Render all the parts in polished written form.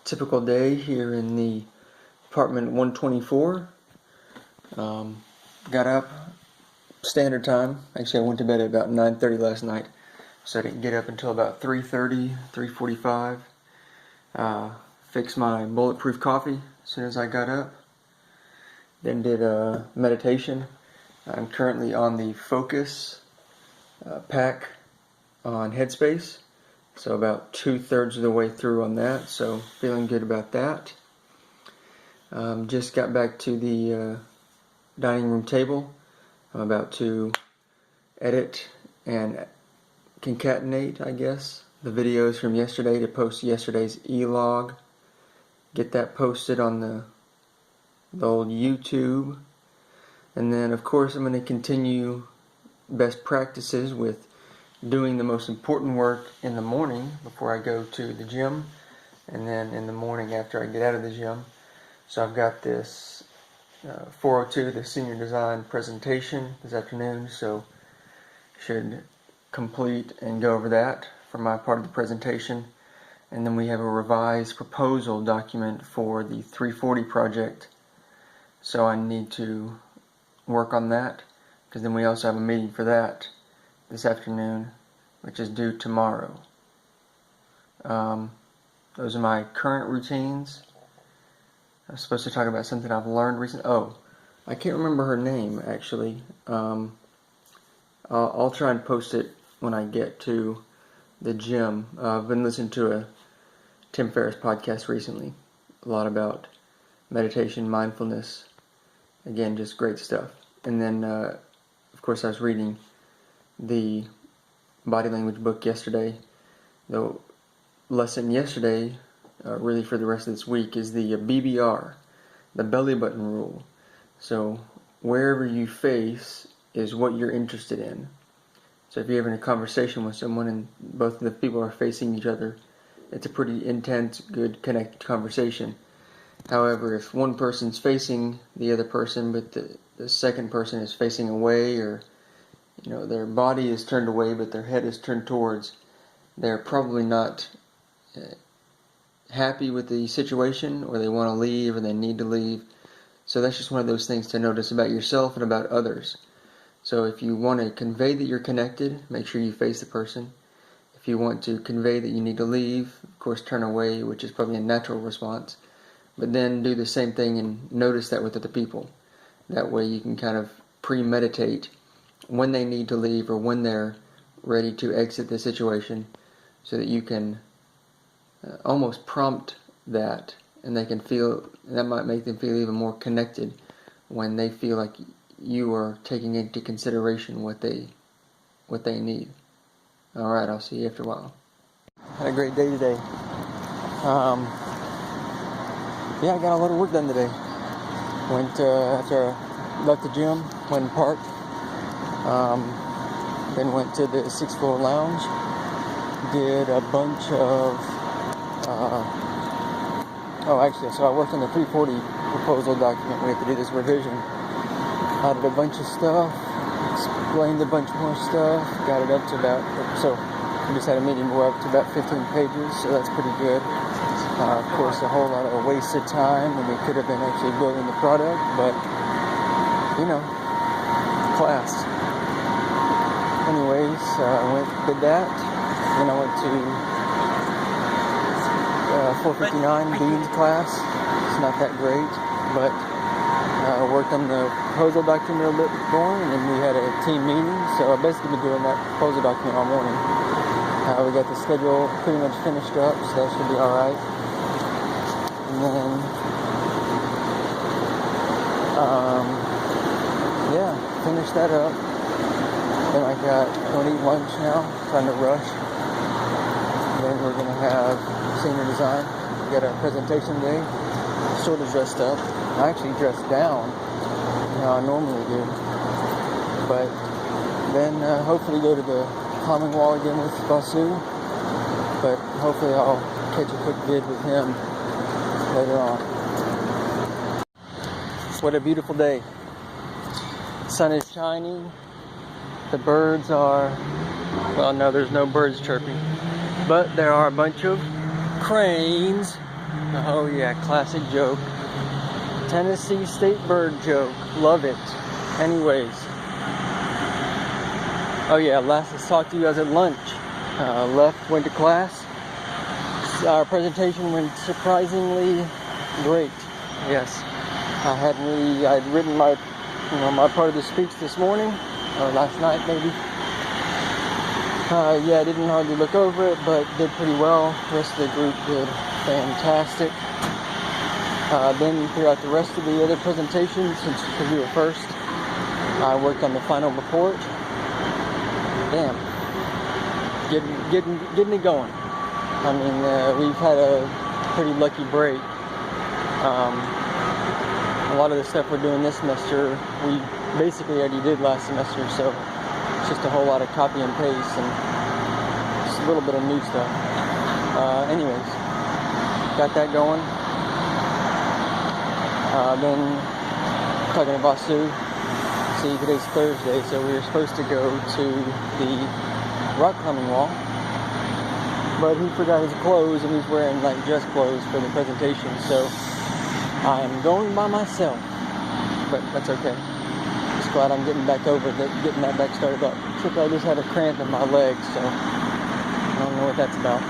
Typical day here in the apartment 124. Got up standard time. Actually, I went to bed at about 9:30 last night, so I didn't get up until about 3:30, 3:45. Fixed my bulletproof coffee as soon as I got up. Then did a meditation. I'm currently on the Focus pack on Headspace. So about 2/3 of the way through on that, so feeling good about that. Just got back to the dining room table. I'm about to edit and concatenate, I guess, the videos from yesterday to post yesterday's e-log. Get that posted on the old YouTube. And then, of course, I'm going to continue best practices with doing the most important work in the morning before I go to the gym, and then in the morning after I get out of the gym. So I've got this 402, the senior design presentation this afternoon, so should complete and go over that for my part of the presentation. And then we have a revised proposal document for the 340 project, so I need to work on that, because then we also have a meeting for that this afternoon, which is due tomorrow. Those are my current routines. I was supposed to talk about something I've learned recently. Oh, I can't remember her name, actually. I'll try and post it when I get to the gym. I've been listening to a Tim Ferriss podcast recently. A lot about meditation, mindfulness. Again, just great stuff. And then, of course, I was reading the body language book yesterday. The lesson yesterday, really for the rest of this week, is the BBR, the belly button rule. So wherever you face is what you're interested in. So if you're having a conversation with someone and both of the people are facing each other, it's a pretty intense, good, connected conversation. However, if one person's facing the other person, but the second person is facing away, or their body is turned away but their head is turned towards, they're probably not happy with the situation, or they want to leave, or they need to leave. So that's just one of those things to notice about yourself and about others. So if you want to convey that you're connected, make sure you face the person. If you want to convey that you need to leave, of course turn away, which is probably a natural response. But then do the same thing and notice that with other people. That way you can kind of premeditate when they need to leave or when they're ready to exit the situation, so that you can almost prompt that, and they can feel, and that might make them feel even more connected when they feel like you are taking into consideration what they need. Alright, I'll see you after a while. Had a great day today. I got a lot of work done today. Went after I left the gym, went and parked. Then went to the 6th floor lounge. Did a bunch of so I worked on the 340 proposal document. We have to do this revision. I did a bunch of stuff, explained a bunch more stuff, got it up to we just had a meeting, we're up to about 15 pages, so that's pretty good. Of course, a whole lot of wasted time when we could have been actually building the product, but, class. Anyways, did that. Then I went to 459 Beans class. It's not that great, but worked on the proposal document a little bit more, and then we had a team meeting, so I've basically been doing that proposal document all morning. We got the schedule pretty much finished up, so that should be alright. And then, finished that up. Then I going to eat lunch now, trying to rush. Then we're going to have senior design. We got our presentation today. Sort of dressed up. I actually dressed down, how I normally do. But then hopefully go to the climbing wall again with Basu. But hopefully I'll catch a quick vid with him later on. What a beautiful day. The sun is shining. The birds are, well, no, there's no birds chirping. But there are a bunch of cranes. Oh yeah, classic joke. Tennessee state bird joke. Love it. Anyways. Oh yeah, last I talked to you guys at lunch. Left, went to class. Our presentation went surprisingly great. Yes. I'd written my part of the speech this morning, or last night maybe. Yeah, I didn't hardly look over it, but did pretty well. The rest of the group did fantastic. Then throughout the rest of the other presentations, since we were first, I worked on the final report. Damn, getting it going. I mean, we've had a pretty lucky break. A lot of the stuff we're doing this semester, we basically already did last semester, so it's just a whole lot of copy and paste and just a little bit of new stuff. Anyways, got that going. Then talking to Vasu. See, today's Thursday, so we were supposed to go to the rock climbing wall, but he forgot his clothes and he's wearing like dress clothes for the presentation, so I am going by myself, but that's okay. Just glad I'm getting that back started up. Except I just had a cramp in my leg, so I don't know what that's about.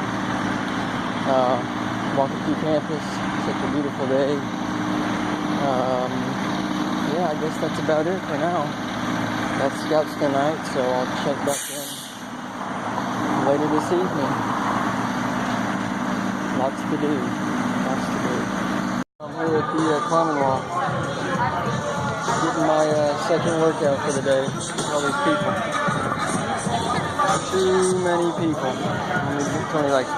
Walking through campus, such a beautiful day. Yeah, I guess that's about it for now. That's Scouts tonight, so I'll check back in later this evening. Lots to do. I'm here at the climbing wall, getting my second workout for the day. All these people. Too many people. It's only like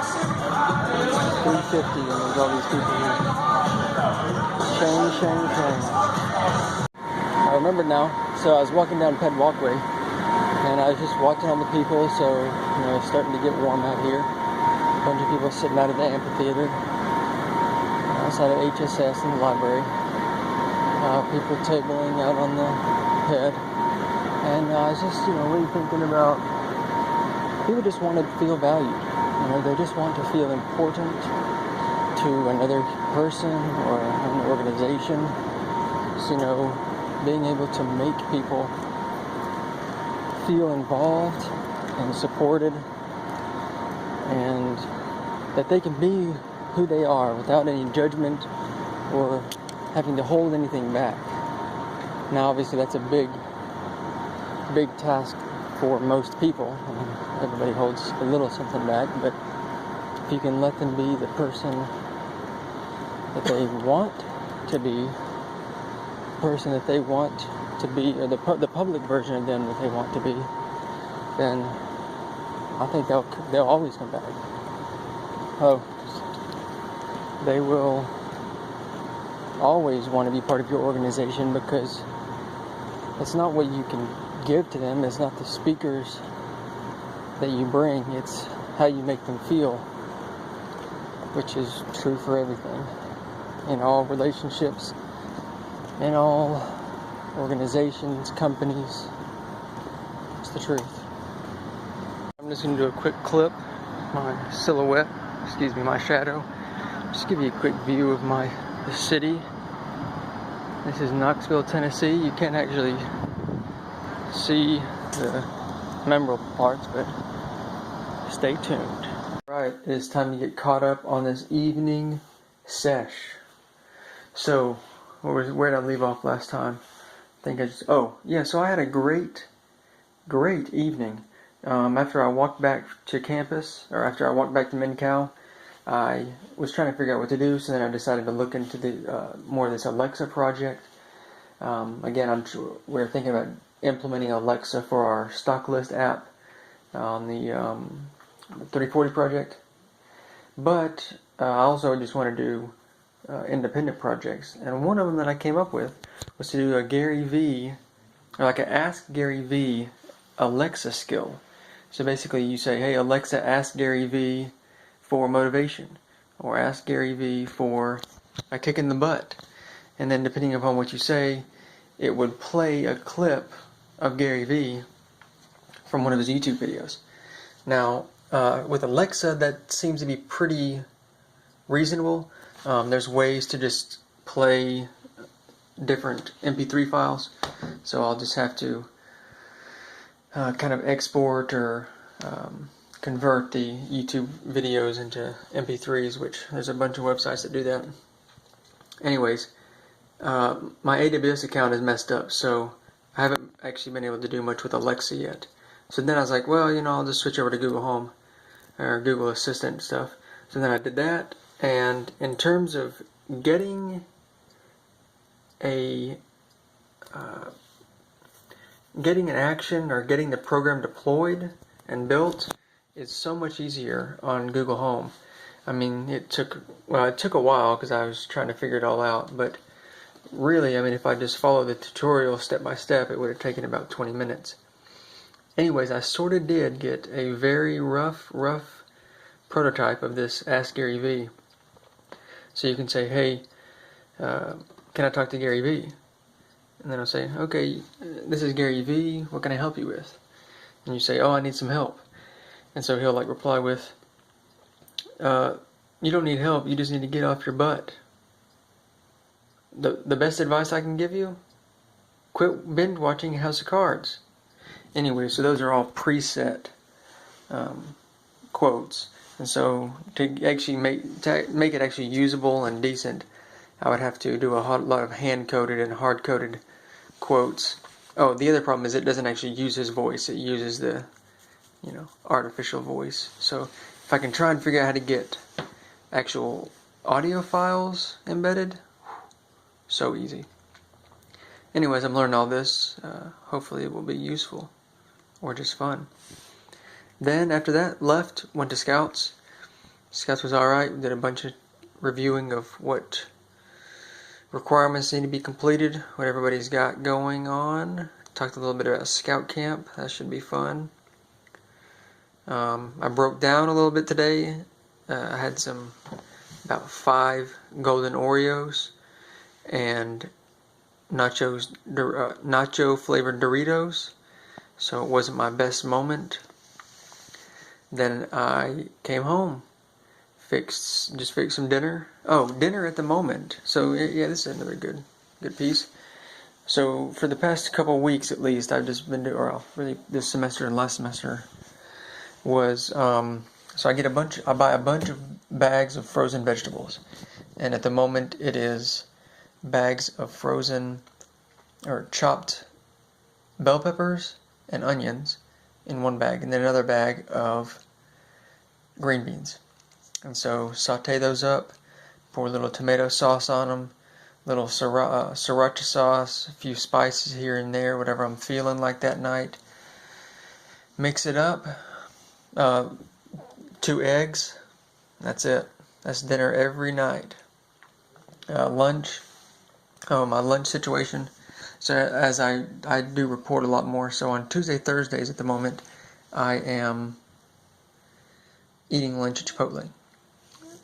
350 and there's all these people here. Shame. I remember now, so I was walking down Ped Walkway, and I was just watching all the people, so, it's starting to get warm out here. A bunch of people sitting out of the amphitheater, outside of HSS in the library. People tabling out on the Ped, and I was just, really thinking about, people just want to feel valued, they just want to feel important to another person or an organization. So, being able to make people feel involved and supported, and that they can be who they are without any judgment or having to hold anything back. Now, obviously, that's a big task for most people. Everybody holds a little something back, but if you can let them be the person that they want to be, person that they want to be, or the public version of them that they want to be, then I think they'll always come back. They will always want to be part of your organization, because it's not what you can give to them, it's not the speakers that you bring, it's how you make them feel, which is true for everything, in all relationships, in all organizations, companies. It's the truth. I'm just going to do a quick clip, my silhouette, my shadow. Just give you a quick view of the city. This is Knoxville, Tennessee. You can't actually see the memorable parts, but stay tuned. Alright, it's time to get caught up on this evening sesh. So, where did I leave off last time? So I had a great evening. After I walked back to campus, or after I walked back to MinCal, I was trying to figure out what to do, so then I decided to look into the more of this Alexa project. Again, we're thinking about implementing Alexa for our stock list app on the 3040 project. But I also just want to do independent projects, and one of them that I came up with was to do a Gary V, or like an Ask Gary V Alexa skill. So basically you say, hey Alexa, ask Gary V for motivation, or ask Gary V for a kick in the butt, and then depending upon what you say, it would play a clip of Gary V from one of his YouTube videos. Now with Alexa, that seems to be pretty reasonable. There's ways to just play different MP3 files, so I'll just have to kind of export or convert the YouTube videos into MP3s, which there's a bunch of websites that do that. Anyways, my AWS account is messed up, so I haven't actually been able to do much with Alexa yet. So then I was like, well, I'll just switch over to Google Home or Google Assistant and stuff. So then I did that, and in terms of getting an action or getting the program deployed and built is so much easier on Google Home. I mean, it took a while because I was trying to figure it all out, but really, I mean, if I just follow the tutorial step by step, it would have taken about 20 minutes. Anyways, I sort of did get a very rough prototype of this Ask Gary V. So you can say, hey, can I talk to Gary V? And then I'll say, okay, this is Gary V, what can I help you with? And you say, oh, I need some help. And so he'll reply with, you don't need help, you just need to get off your butt. The best advice I can give you? Quit binge watching House of Cards. Anyway, so those are all preset quotes. And so to actually make it actually usable and decent, I would have to do a lot of hand-coded and hard-coded quotes. Oh, the other problem is it doesn't actually use his voice. It uses the, artificial voice. So if I can try and figure out how to get actual audio files embedded, so easy. Anyways, I'm learning all this. Hopefully it will be useful or just fun. Then after that, went to Scouts. Scouts was alright. Did a bunch of reviewing of what requirements need to be completed, what everybody's got going on. Talked a little bit about Scout Camp. That should be fun. I broke down a little bit today. I had about 5 golden Oreos and nacho flavored Doritos. So it wasn't my best moment. Then I came home, fixed some dinner. Oh, dinner at the moment. So yeah, this is another good piece. So for the past couple of weeks at least, I've just been really this semester and last semester was so I buy a bunch of bags of frozen vegetables, and at the moment it is bags of frozen or chopped bell peppers and onions in one bag, and then another bag of green beans. And so saute those up, pour a little tomato sauce on them, little sriracha sauce, a few spices here and there, whatever I'm feeling like that night. Mix it up. 2 eggs. That's it. That's dinner every night. Lunch. Oh, my lunch situation. So as I do report a lot more. So on Tuesday, Thursdays at the moment, I am eating lunch at Chipotle.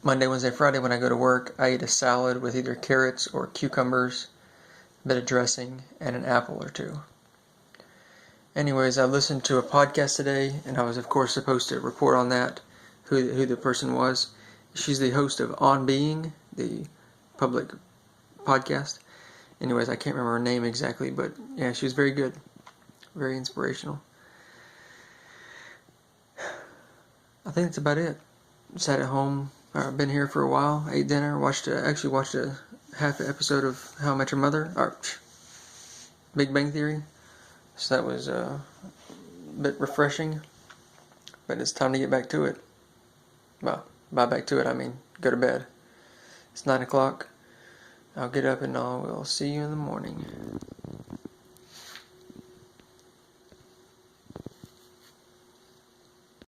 Monday, Wednesday, Friday when I go to work, I eat a salad with either carrots or cucumbers, a bit of dressing, and an apple or 2. Anyways, I listened to a podcast today, and I was of course supposed to report on that, who the person was. She's the host of On Being, the public podcast. Anyways, I can't remember her name exactly, but yeah, she was very good. Very inspirational. I think that's about it. Sat at home. I've been here for a while. Ate dinner. Watched a half episode of How I Met Your Mother. Or Big Bang Theory. So that was a bit refreshing. But it's time to get back to it. Well, by back to it, I mean go to bed. It's 9 o'clock. I'll get up and we'll see you in the morning.